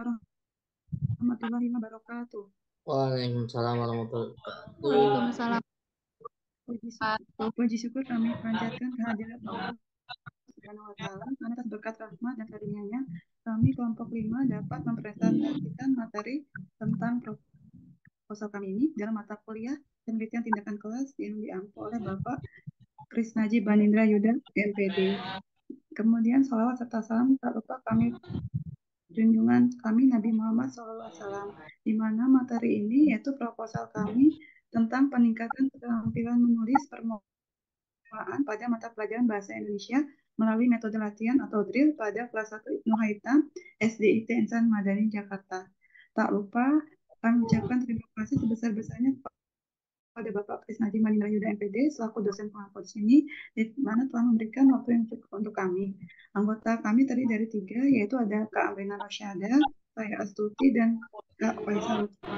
warahmatullahi wabarakatuh. Waalaikumsalam warahmatullahi wabarakatuh. Waalaikumsalam. Puji syukur kami panjatkan kehadirat Allah Subhanahu wa Ta'ala, karena atas berkat rahmat dan karunia-Nya, kami kelompok 5 dapat mempresentasikan materi tentang proposal kami ini dalam mata kuliah penelitian tindakan kelas yang diampu oleh Bapak Krisnaji Banindra Yuda, MPD. Kemudian salawat serta salam tak lupa kami junjungan kami Nabi Muhammad SAW, di mana materi ini yaitu proposal kami tentang peningkatan keterampilan menulis permulaan pada mata pelajaran Bahasa Indonesia melalui metode latihan atau drill pada kelas 1 Ibnu Haitam, SDIT Insan Madani, Jakarta. Tak lupa kami ucapkan terima kasih sebesar-besarnya kepada Bapak Krisnadi Manindra Yuda MPD selaku dosen pengampun sini, di mana telah memberikan waktu yang cukup untuk kami. Anggota kami tadi dari 3, yaitu ada Kak Amrina Rosyada, saya Astuti, dan Kak Faisal Lutfi.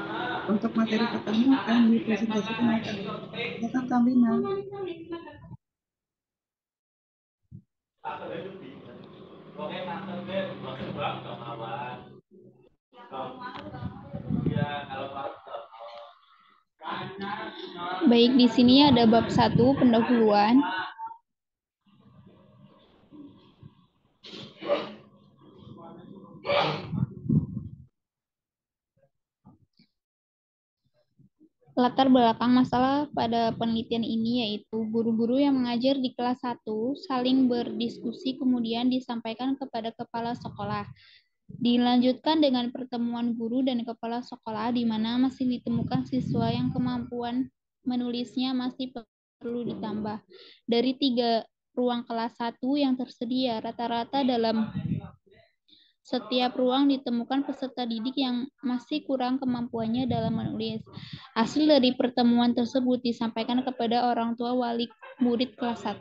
Untuk materi pertama akan dipresentasikan oleh Kak Amrina. Silakan Kak Amrina. Baik, di sini ada bab 1 pendahuluan. Latar belakang masalah pada penelitian ini yaitu guru-guru yang mengajar di kelas 1 saling berdiskusi kemudian disampaikan kepada kepala sekolah. Dilanjutkan dengan pertemuan guru dan kepala sekolah di mana masih ditemukan siswa yang kemampuan menulisnya masih perlu ditambah. Dari 3 ruang kelas 1 yang tersedia, rata-rata dalam setiap ruang ditemukan peserta didik yang masih kurang kemampuannya dalam menulis. Hasil dari pertemuan tersebut disampaikan kepada orang tua wali murid kelas 1.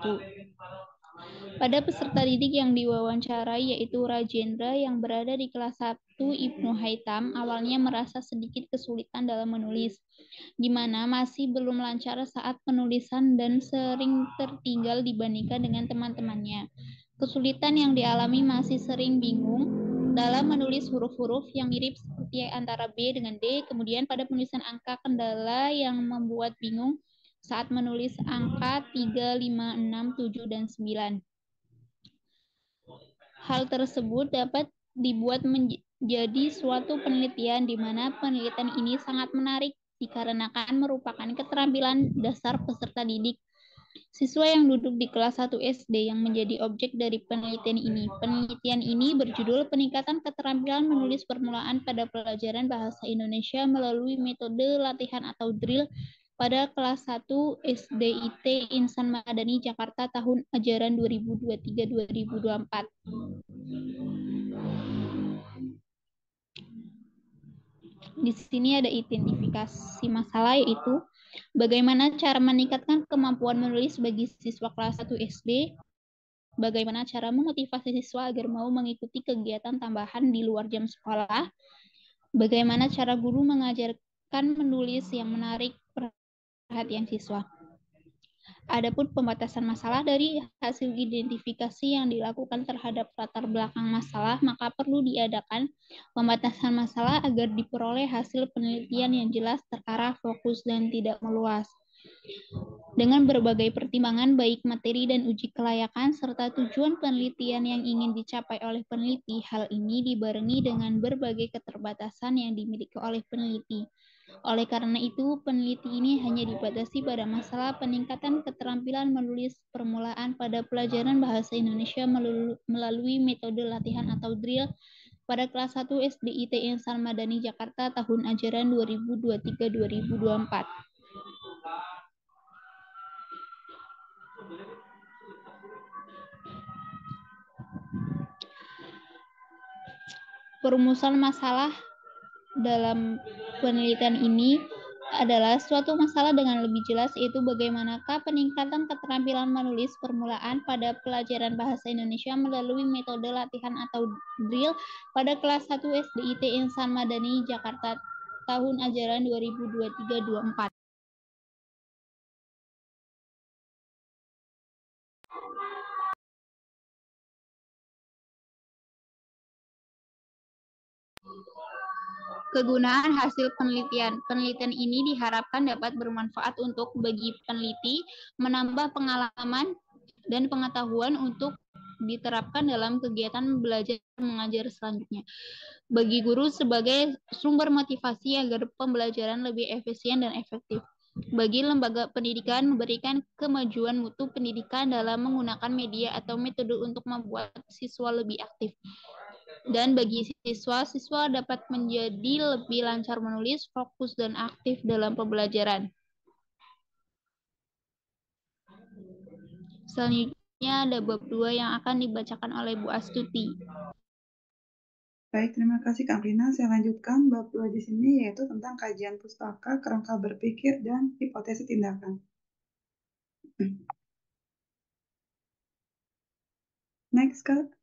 Pada peserta didik yang diwawancarai yaitu Rajendra yang berada di kelas 1 Ibnu Haitam awalnya merasa sedikit kesulitan dalam menulis, di mana masih belum lancar saat penulisan dan sering tertinggal dibandingkan dengan teman-temannya. Kesulitan yang dialami masih sering bingung dalam menulis huruf-huruf yang mirip seperti antara B dengan D, kemudian pada penulisan angka kendala yang membuat bingung saat menulis angka 3, 5, 6, 7, dan 9. Hal tersebut dapat dibuat menjadi suatu penelitian di mana penelitian ini sangat menarik dikarenakan merupakan keterampilan dasar peserta didik. Siswa yang duduk di kelas 1 SD yang menjadi objek dari penelitian ini. Penelitian ini berjudul Peningkatan Keterampilan Menulis Permulaan pada Pelajaran Bahasa Indonesia melalui metode latihan atau drill pada kelas 1 SDIT Insan Madani Jakarta tahun ajaran 2023-2024. Di sini ada identifikasi masalah yaitu bagaimana cara meningkatkan kemampuan menulis bagi siswa kelas 1 SD, bagaimana cara memotivasi siswa agar mau mengikuti kegiatan tambahan di luar jam sekolah, bagaimana cara guru mengajarkan menulis yang menarik perhatian siswa. Adapun pembatasan masalah dari hasil identifikasi yang dilakukan terhadap latar belakang masalah, maka perlu diadakan pembatasan masalah agar diperoleh hasil penelitian yang jelas, terarah, fokus, dan tidak meluas. Dengan berbagai pertimbangan baik materi dan uji kelayakan, serta tujuan penelitian yang ingin dicapai oleh peneliti, hal ini dibarengi dengan berbagai keterbatasan yang dimiliki oleh peneliti. Oleh karena itu, peneliti ini hanya dibatasi pada masalah peningkatan keterampilan menulis permulaan pada pelajaran Bahasa Indonesia melalui metode latihan atau drill pada kelas 1 SDIT Insan Madani Jakarta tahun ajaran 2023-2024. Perumusan masalah dalam penelitian ini adalah suatu masalah dengan lebih jelas, yaitu bagaimanakah peningkatan keterampilan menulis permulaan pada pelajaran Bahasa Indonesia melalui metode latihan atau drill pada kelas 1 SDIT Insan Madani Jakarta tahun ajaran 2023-2024. Kegunaan hasil penelitian. Penelitian ini diharapkan dapat bermanfaat untuk bagi peneliti, menambah pengalaman dan pengetahuan untuk diterapkan dalam kegiatan belajar mengajar selanjutnya. Bagi guru sebagai sumber motivasi agar pembelajaran lebih efisien dan efektif. Bagi lembaga pendidikan memberikan kemajuan mutu pendidikan dalam menggunakan media atau metode untuk membuat siswa lebih aktif. Dan bagi siswa, siswa dapat menjadi lebih lancar menulis, fokus, dan aktif dalam pembelajaran. Selanjutnya ada bab 2 yang akan dibacakan oleh Bu Astuti. Baik, terima kasih Kak Rina. Saya lanjutkan bab 2 di sini, yaitu tentang kajian pustaka, kerangka berpikir, dan hipotesis tindakan. Next, Kak.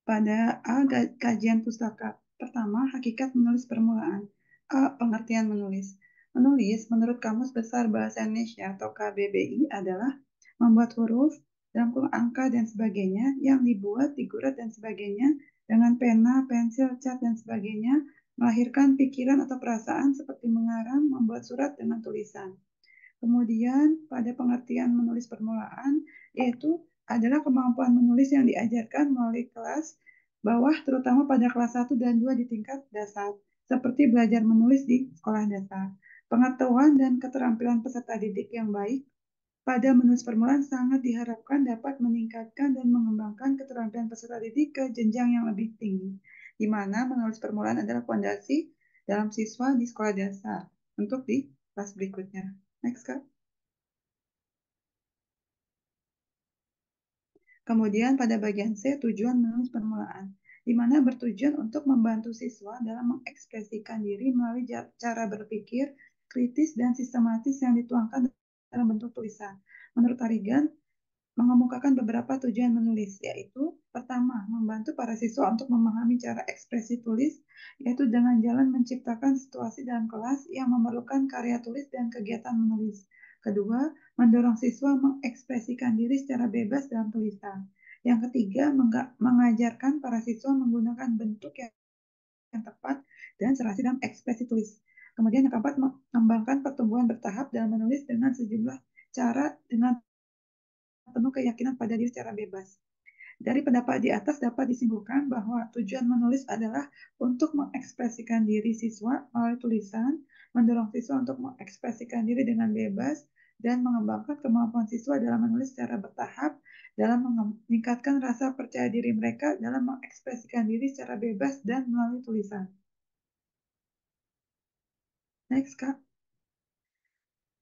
Pada A, kajian pustaka. Pertama, hakikat menulis permulaan. A, pengertian menulis. Menulis, menurut Kamus Besar Bahasa Indonesia atau KBBI adalah membuat huruf, rangkum angka, dan sebagainya yang dibuat, digurat, dan sebagainya dengan pena, pensil, cat, dan sebagainya, melahirkan pikiran atau perasaan seperti mengarang, membuat surat dengan tulisan. Kemudian pada pengertian menulis permulaan, yaitu adalah kemampuan menulis yang diajarkan melalui kelas bawah, terutama pada kelas 1 dan 2 di tingkat dasar, seperti belajar menulis di sekolah dasar. Pengetahuan dan keterampilan peserta didik yang baik pada menulis permulaan sangat diharapkan dapat meningkatkan dan mengembangkan keterampilan peserta didik ke jenjang yang lebih tinggi, di mana menulis permulaan adalah fondasi dalam siswa di sekolah dasar untuk di kelas berikutnya. Next, Kak. Kemudian pada bagian C, tujuan menulis permulaan, di mana bertujuan untuk membantu siswa dalam mengekspresikan diri melalui cara berpikir kritis dan sistematis yang dituangkan dalam bentuk tulisan. Menurut Arigan, mengemukakan beberapa tujuan menulis, yaitu pertama, membantu para siswa untuk memahami cara ekspresi tulis, yaitu dengan jalan menciptakan situasi dalam kelas yang memerlukan karya tulis dan kegiatan menulis. Kedua, mendorong siswa mengekspresikan diri secara bebas dalam tulisan. Yang ketiga, mengajarkan para siswa menggunakan bentuk yang tepat dan serasi dalam ekspresi tulis. Kemudian yang keempat, mengembangkan pertumbuhan bertahap dalam menulis dengan sejumlah cara dengan penuh keyakinan pada diri secara bebas. Dari pendapat di atas dapat disimpulkan bahwa tujuan menulis adalah untuk mengekspresikan diri siswa melalui tulisan, mendorong siswa untuk mengekspresikan diri dengan bebas, dan mengembangkan kemampuan siswa dalam menulis secara bertahap dalam meningkatkan rasa percaya diri mereka dalam mengekspresikan diri secara bebas dan melalui tulisan. Next, Kak.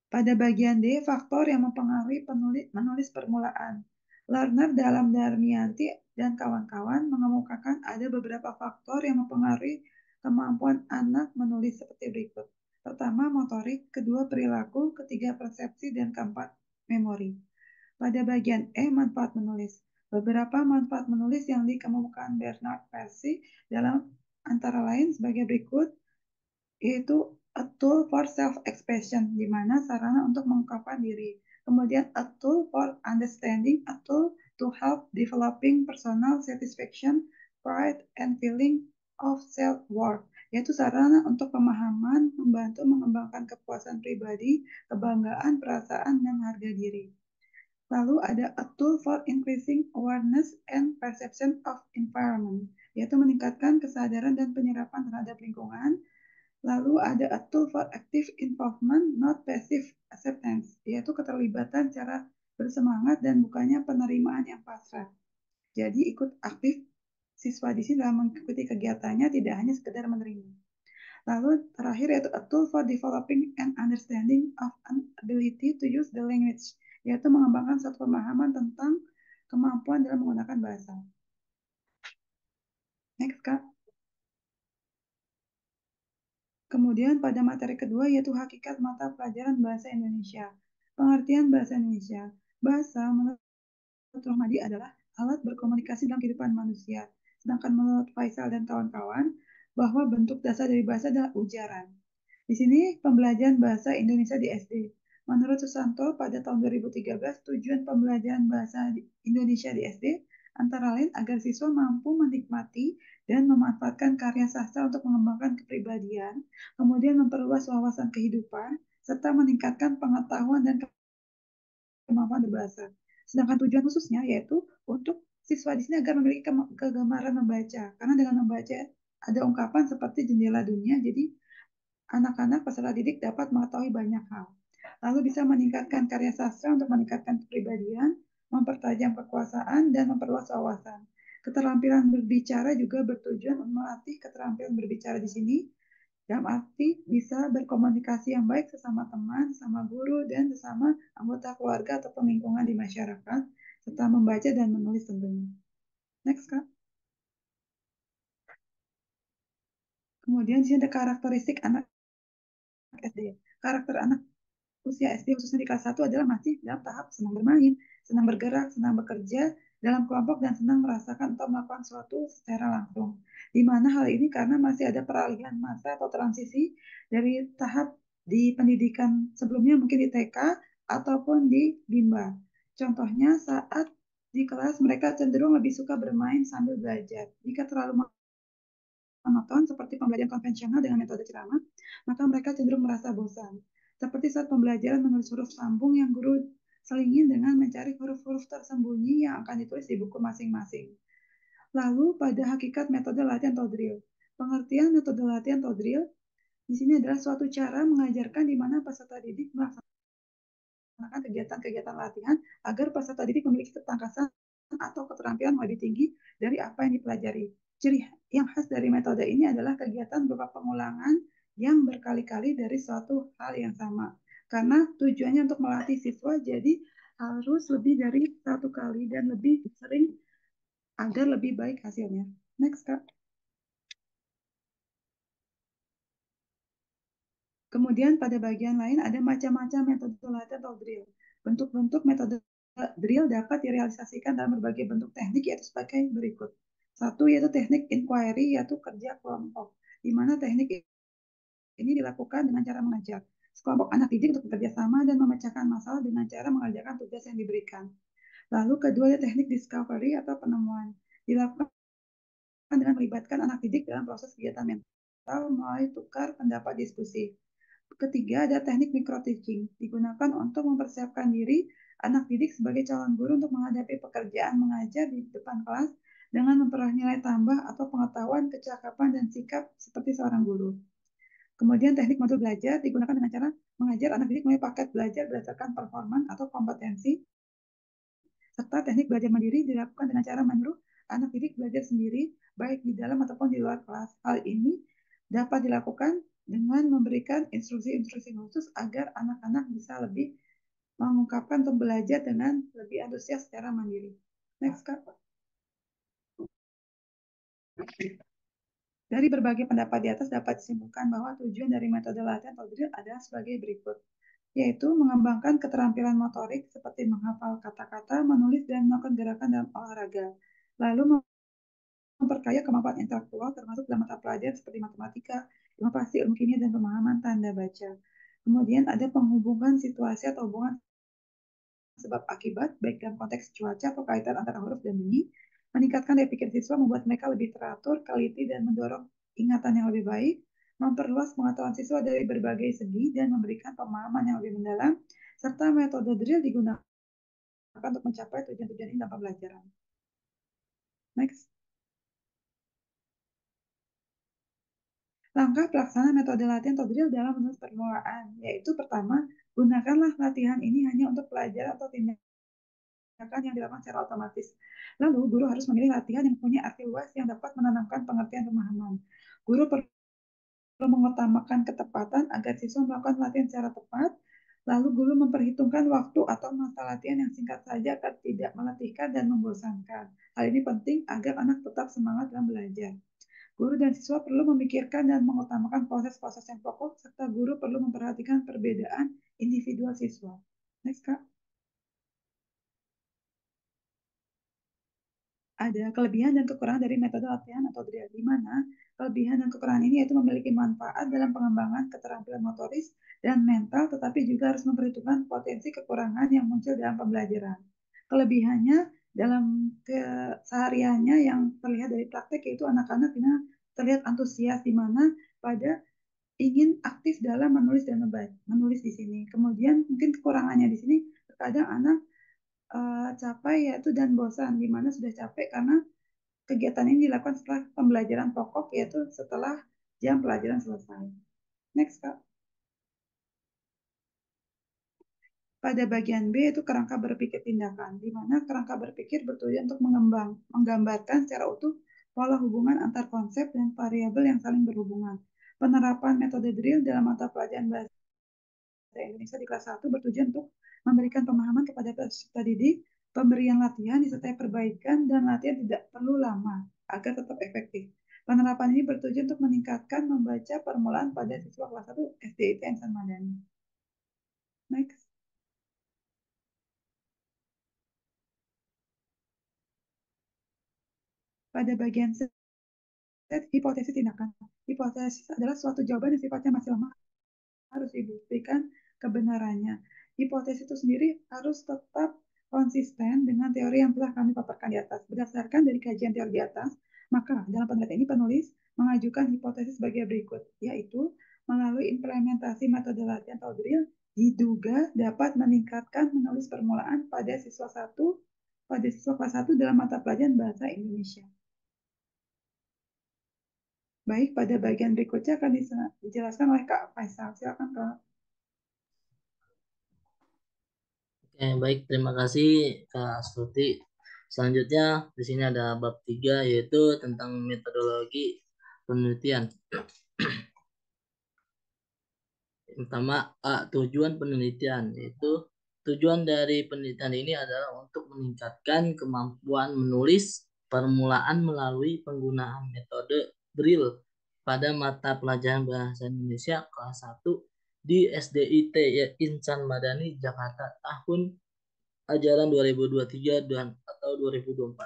Pada bagian D, faktor yang mempengaruhi menulis permulaan. Lerner dalam Darmianti dan kawan-kawan mengemukakan ada beberapa faktor yang mempengaruhi kemampuan anak menulis seperti berikut. Pertama, motorik, kedua, perilaku, ketiga, persepsi, dan keempat, memori. Pada bagian E, manfaat menulis. Beberapa manfaat menulis yang dikemukakan Bernard Percy dalam antara lain sebagai berikut, yaitu a tool for self-expression, di mana sarana untuk mengungkapkan diri. Kemudian a tool for understanding, a tool to help developing personal satisfaction, pride, and feeling of self-worth, yaitu sarana untuk pemahaman, membantu mengembangkan kepuasan pribadi, kebanggaan, perasaan, dan harga diri. Lalu ada a tool for increasing awareness and perception of environment, yaitu meningkatkan kesadaran dan penyerapan terhadap lingkungan. Lalu ada a tool for active involvement, not passive acceptance, yaitu keterlibatan secara bersemangat dan bukannya penerimaan yang pasrah. Jadi ikut aktif siswa di sini dalam mengikuti kegiatannya, tidak hanya sekedar menerima. Lalu terakhir yaitu a tool for developing an understanding of an ability to use the language, yaitu mengembangkan suatu pemahaman tentang kemampuan dalam menggunakan bahasa. Next, Kak. Kemudian pada materi kedua yaitu hakikat mata pelajaran Bahasa Indonesia. Pengertian Bahasa Indonesia. Bahasa menurut Rohmadi adalah alat berkomunikasi dalam kehidupan manusia. Sedangkan menurut Faisal dan kawan-kawan, bahwa bentuk dasar dari bahasa adalah ujaran. Di sini pembelajaran Bahasa Indonesia di SD. Menurut Susanto, pada tahun 2013, tujuan pembelajaran Bahasa Indonesia di SD antara lain agar siswa mampu menikmati dan memanfaatkan karya sastra untuk mengembangkan kepribadian, kemudian memperluas wawasan kehidupan, serta meningkatkan pengetahuan dan kemampuan berbahasa. Sedangkan tujuan khususnya yaitu untuk siswa di sini agar memiliki kegemaran membaca. Karena dengan membaca ada ungkapan seperti jendela dunia, jadi anak-anak peserta didik dapat mengetahui banyak hal. Lalu bisa meningkatkan karya sastra untuk meningkatkan kepribadian, mempertajam kekuasaan, dan memperluas wawasan. Keterampilan berbicara juga bertujuan untuk melatih keterampilan berbicara di sini, dalam arti bisa berkomunikasi yang baik sesama teman, sesama guru, dan sesama anggota keluarga atau lingkungan di masyarakat, serta membaca dan menulis tentunya. Next, Kak. Kemudian di sini ada karakteristik anak SD. Karakter anak usia SD khususnya di kelas 1 adalah masih dalam tahap senang bermain, senang bergerak, senang bekerja dalam kelompok, dan senang merasakan atau melakukan sesuatu secara langsung. Di mana hal ini karena masih ada peralihan masa atau transisi dari tahap di pendidikan sebelumnya mungkin di TK ataupun di Bimba. Contohnya saat di kelas mereka cenderung lebih suka bermain sambil belajar. Jika terlalu monoton seperti pembelajaran konvensional dengan metode ceramah, maka mereka cenderung merasa bosan. Seperti saat pembelajaran menulis huruf sambung yang guru selingin dengan mencari huruf-huruf tersembunyi yang akan ditulis di buku masing-masing. Lalu pada hakikat metode latihan atau drill. Pengertian metode latihan atau drill di sini adalah suatu cara mengajarkan di mana peserta didik melaksanakan kegiatan-kegiatan latihan agar peserta didik memiliki ketangkasan atau keterampilan lebih tinggi dari apa yang dipelajari. Ciri yang khas dari metode ini adalah kegiatan berupa pengulangan yang berkali-kali dari suatu hal yang sama. Karena tujuannya untuk melatih siswa, jadi harus lebih dari satu kali dan lebih sering agar lebih baik hasilnya. Next, Kak. Kemudian pada bagian lain ada macam-macam metode latihan atau drill. Bentuk-bentuk metode drill dapat direalisasikan dalam berbagai bentuk teknik yaitu sebagai berikut. Satu yaitu teknik inquiry yaitu kerja kelompok, di mana teknik ini dilakukan dengan cara mengajar sekelompok anak didik untuk bekerja sama dan memecahkan masalah dengan cara mengerjakan tugas yang diberikan. Lalu kedua ada teknik discovery atau penemuan, dilakukan dengan melibatkan anak didik dalam proses kegiatan mental melalui tukar pendapat diskusi. Ketiga, ada teknik micro-teaching, digunakan untuk mempersiapkan diri anak didik sebagai calon guru untuk menghadapi pekerjaan mengajar di depan kelas dengan memperoleh nilai tambah atau pengetahuan, kecakapan, dan sikap seperti seorang guru. Kemudian teknik modul belajar digunakan dengan cara mengajar anak didik melalui paket belajar berdasarkan performan atau kompetensi, serta teknik belajar mandiri dilakukan dengan cara menyuruh anak didik belajar sendiri, baik di dalam ataupun di luar kelas. Hal ini dapat dilakukan dengan memberikan instruksi-instruksi khusus agar anak-anak bisa lebih mengungkapkan untuk belajar dengan lebih antusias secara mandiri. Next, Kak. Dari berbagai pendapat di atas dapat disimpulkan bahwa tujuan dari metode latihan atau drill adalah sebagai berikut, yaitu mengembangkan keterampilan motorik seperti menghafal kata-kata, menulis, dan melakukan gerakan dalam olahraga. Lalu memperkaya kemampuan intelektual termasuk dalam mata pelajaran seperti matematika, inovasi, ilmu kimia, dan pemahaman tanda baca. Kemudian ada penghubungan situasi atau hubungan sebab akibat, baik dalam konteks cuaca atau kaitan antara huruf dan bunyi, meningkatkan daya pikir siswa, membuat mereka lebih teratur, teliti, dan mendorong ingatan yang lebih baik, memperluas pengetahuan siswa dari berbagai segi, dan memberikan pemahaman yang lebih mendalam, serta metode drill digunakan untuk mencapai tujuan-tujuan ini dalam pembelajaran. Next. Langkah pelaksana metode latihan atau drill dalam menulis permulaan, yaitu pertama, gunakanlah latihan ini hanya untuk pelajaran atau tindakan yang dilakukan secara otomatis. Lalu, guru harus memilih latihan yang punya arti luas yang dapat menanamkan pengertian pemahaman. Guru perlu mengutamakan ketepatan agar siswa melakukan latihan secara tepat. Lalu, guru memperhitungkan waktu atau masa latihan yang singkat saja agar tidak meletihkan dan membosankan. Hal ini penting agar anak tetap semangat dalam belajar. Guru dan siswa perlu memikirkan dan mengutamakan proses-proses yang pokok, serta guru perlu memperhatikan perbedaan individual siswa. Next, Kak. Ada kelebihan dan kekurangan dari metode latihan atau drill, di mana kelebihan dan kekurangan ini yaitu memiliki manfaat dalam pengembangan keterampilan motoris dan mental, tetapi juga harus memperhitungkan potensi kekurangan yang muncul dalam pembelajaran. Kelebihannya dalam kesehariannya yang terlihat dari praktek, yaitu anak-anak terlihat antusias di mana pada ingin aktif dalam menulis dan menulis di sini. Kemudian mungkin kekurangannya di sini terkadang anak capek yaitu dan bosan, di mana sudah capek karena kegiatan ini dilakukan setelah pembelajaran pokok, yaitu setelah jam pelajaran selesai. Next, Kak. Pada bagian B itu kerangka berpikir tindakan, di mana kerangka berpikir bertujuan untuk menggambarkan secara utuh pola hubungan antar konsep dan variabel yang saling berhubungan. Penerapan metode drill dalam mata pelajaran bahasa Indonesia di kelas 1 bertujuan untuk memberikan pemahaman kepada peserta didik, pemberian latihan disertai perbaikan, dan latihan tidak perlu lama agar tetap efektif. Penerapan ini bertujuan untuk meningkatkan membaca permulaan pada siswa kelas 1 SDIT Insan Madani. Next. Pada bagian set hipotesis tindakan. Hipotesis adalah suatu jawaban yang sifatnya masih lemah, harus dibuktikan kebenarannya. Hipotesis itu sendiri harus tetap konsisten dengan teori yang telah kami paparkan di atas. Berdasarkan dari kajian teori di atas, maka dalam penelitian ini penulis mengajukan hipotesis sebagai berikut, yaitu melalui implementasi metode latihan atau drill diduga dapat meningkatkan menulis permulaan pada siswa kelas 1 dalam mata pelajaran bahasa Indonesia. Baik, pada bagian berikutnya akan dijelaskan oleh Kak Faisal. Silakan, Kak. Oke, baik, terima kasih Kak Astuti. Selanjutnya di sini ada bab 3, yaitu tentang metodologi penelitian. Pertama, tujuan penelitian, yaitu tujuan dari penelitian ini adalah untuk meningkatkan kemampuan menulis permulaan melalui penggunaan metode drill pada mata pelajaran bahasa Indonesia kelas 1 di SDIT Insan Madani Jakarta tahun ajaran 2023 dan atau 2024.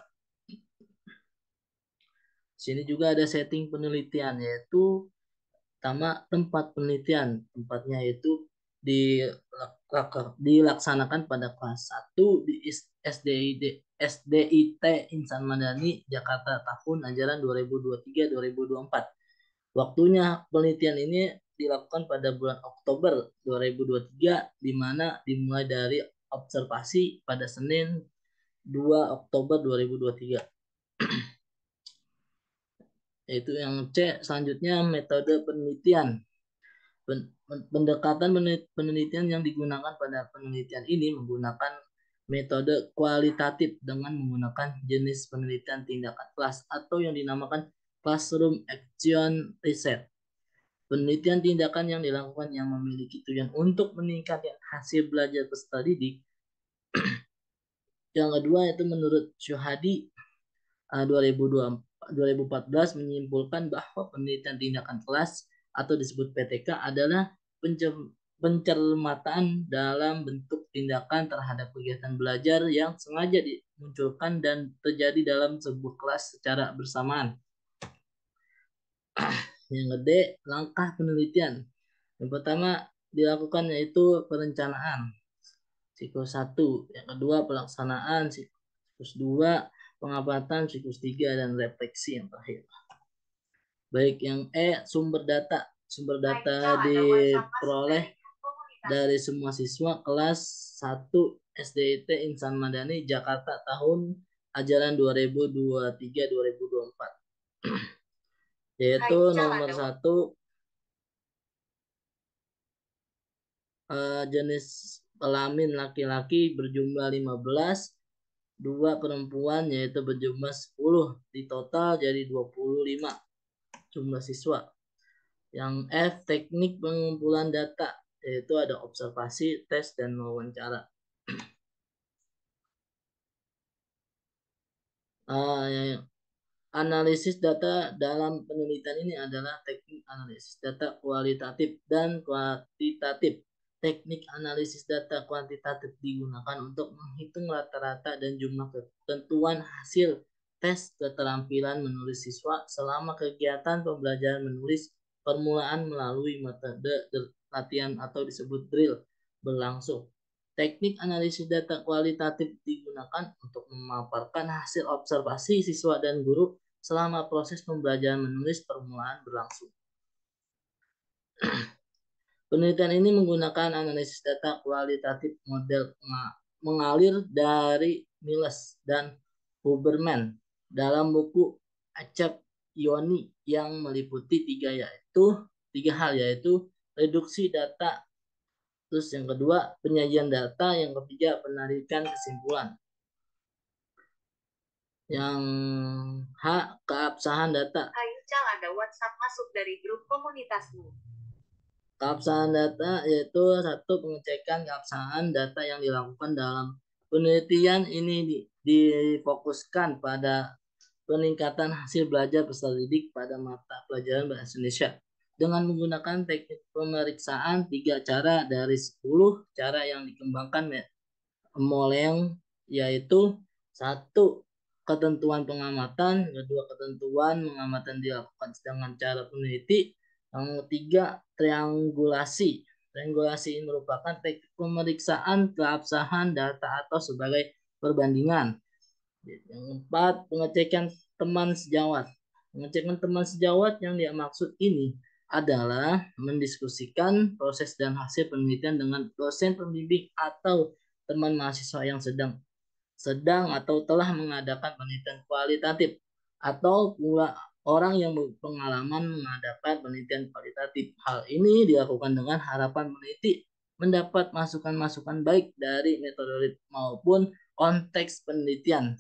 Sini juga ada setting penelitian, yaitu pertama tempat penelitian. Tempatnya itu dilaksanakan pada kelas 1 di SDIT Insan Madani Jakarta tahun ajaran 2023-2024. Waktunya penelitian ini dilakukan pada bulan Oktober 2023, di mana dimulai dari observasi pada Senin 2 Oktober 2023. Yaitu yang C. Selanjutnya metode penelitian. Pendekatan penelitian yang digunakan pada penelitian ini menggunakan metode kualitatif dengan menggunakan jenis penelitian tindakan kelas atau yang dinamakan classroom action research. Penelitian tindakan yang dilakukan yang memiliki tujuan untuk meningkatkan hasil belajar peserta didik. Yang kedua yaitu menurut Syuhadi 2014 menyimpulkan bahwa penelitian tindakan kelas atau disebut PTK adalah pencermatan dalam bentuk tindakan terhadap kegiatan belajar yang sengaja dimunculkan dan terjadi dalam sebuah kelas secara bersamaan. Yang kedua, langkah penelitian. Yang pertama dilakukan yaitu perencanaan siklus 1, yang kedua pelaksanaan siklus 2, pengamatan siklus 3, dan refleksi yang terakhir. Baik, yang sumber data. Sumber data diperoleh dari semua siswa kelas 1 SDIT Insan Madani Jakarta tahun ajaran 2023-2024. Yaitu nomor 1 jenis kelamin laki-laki berjumlah 15, 2 perempuan yaitu berjumlah 10, di total jadi 25 jumlah siswa. Yang F, teknik pengumpulan data, yaitu ada observasi, tes, dan wawancara. Analisis data dalam penelitian ini adalah teknik analisis data kualitatif dan kuantitatif. Teknik analisis data kuantitatif digunakan untuk menghitung rata-rata dan jumlah ketentuan hasil tes keterampilan menulis siswa selama kegiatan pembelajaran menulis permulaan melalui metode latihan atau disebut drill berlangsung. Teknik analisis data kualitatif digunakan untuk memaparkan hasil observasi siswa dan guru selama proses pembelajaran menulis permulaan berlangsung. Penelitian ini menggunakan analisis data kualitatif model mengalir dari Miles dan Huberman dalam buku Acep Ioni yang meliputi tiga hal yaitu reduksi data, terus yang kedua penyajian data, yang ketiga penarikan kesimpulan. Yang H, keabsahan data. Ayo Cal, ada WhatsApp masuk dari grup komunitasmu. Keabsahan data yaitu satu, pengecekan keabsahan data yang dilakukan dalam penelitian ini difokuskan pada peningkatan hasil belajar peserta didik pada mata pelajaran bahasa Indonesia dengan menggunakan teknik pemeriksaan 3 cara dari 10 cara yang dikembangkan Moleng, yaitu satu, ketentuan pengamatan, kedua, ketentuan pengamatan dilakukan dengan cara peneliti, yang ketiga, triangulasi. Triangulasi ini merupakan teknik pemeriksaan keabsahan data atau sebagai perbandingan. Yang keempat, pengecekan teman sejawat. Pengecekan teman sejawat yang dimaksud ini adalah mendiskusikan proses dan hasil penelitian dengan dosen pembimbing atau teman mahasiswa yang sedang atau telah mengadakan penelitian kualitatif, atau pula orang yang berpengalaman mengadakan penelitian kualitatif. Hal ini dilakukan dengan harapan peneliti mendapat masukan-masukan baik dari metode maupun konteks penelitian.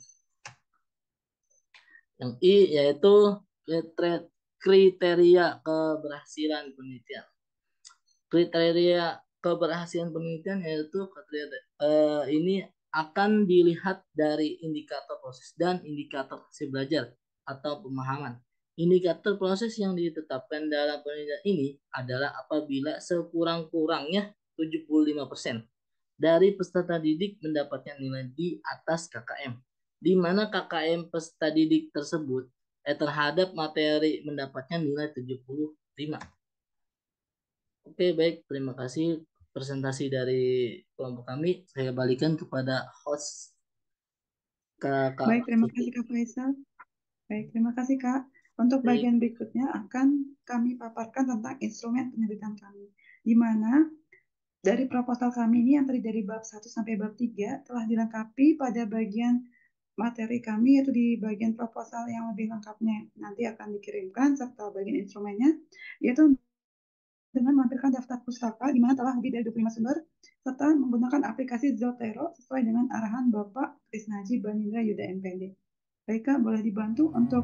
Yang I yaitu kriteria keberhasilan penelitian. Kriteria keberhasilan penelitian yaitu ini akan dilihat dari indikator proses dan indikator hasil belajar atau pemahaman. Indikator proses yang ditetapkan dalam penelitian ini adalah apabila sekurang-kurangnya 75% dari peserta didik mendapatkan nilai di atas KKM, di mana KKM peserta didik tersebut terhadap materi mendapatkan nilai 75. Oke, baik. Terima kasih presentasi dari kelompok kami. Saya balikan kepada host Kak. Baik, terima kasih Kak Faisal. Baik, terima kasih Kak. Untuk bagian berikutnya akan kami paparkan tentang instrumen penyelidikan kami, di mana dari proposal kami ini yang terdiri dari bab 1 sampai bab 3 telah dilengkapi pada bagian materi kami, yaitu di bagian proposal yang lebih lengkapnya nanti akan dikirimkan serta bagian instrumennya, yaitu dengan melampirkan daftar pustaka di mana telah lebih dari 25 sumber serta menggunakan aplikasi Zotero sesuai dengan arahan Bapak Krisnaji Banindra Yuda MPD. Baik Kak, boleh dibantu untuk